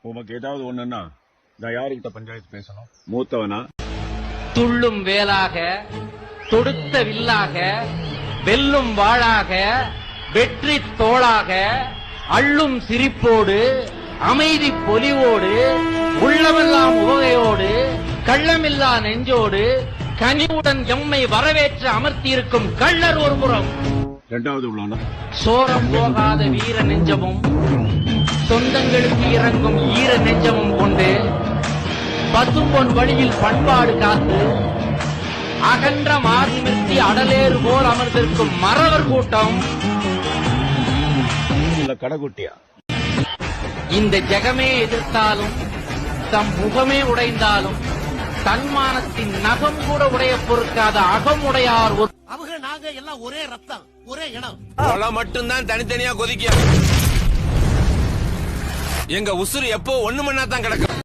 உமக்கு ஏதாவது ஒண்ணுன்னா நான் யாருக்கிட்ட பஞ்சாயத்து பேசணும்? மூத்தவனா? துள்ளும் வேலாக, தொடுத்த வில்லாக, வெல்லும் வாளாக, வெற்றி தோளாக, அள்ளும் சிரிப்போடு, அமைதி பொலிவோடு, உள்ளமெல்லாம் உவகையோடு, கள்ளமில்லா நெஞ்சோடு, கனிவுடன் எம்மை வரவேற்று அமர்த்தியிருக்கும் கள்ளர் ஒரு புறம். இரண்டாவது உள்ளவனா? சோரம் போகாத வீர நெஞ்சமும் சொந்தங்களுக்கு இறங்கும் ஈர நெஞ்சமும் கொண்டு பசும்பொன் வழியில் பண்பாடு காத்து அகன்ற மார்நிறுத்தி அடலேறு போல் அமர்ந்திருக்கும் மறவர் கூட்டம். கடைக்குட்டியா? இந்த ஜெகமே எதிர்த்தாலும் தம் முகமே உடைந்தாலும் தன்மானத்தின் நகம் கூட உடைய பொறுக்காத அகமுடையார் ஒரு. அவங்க நாங்க எல்லாம் ஒரே ரத்தம், ஒரே இனம். மட்டும்தான் தனித்தனியா கொதிக்கும். எங்க உசுறு எப்போ ஒண்ணு மண்ணா தான் கிடக்கும்.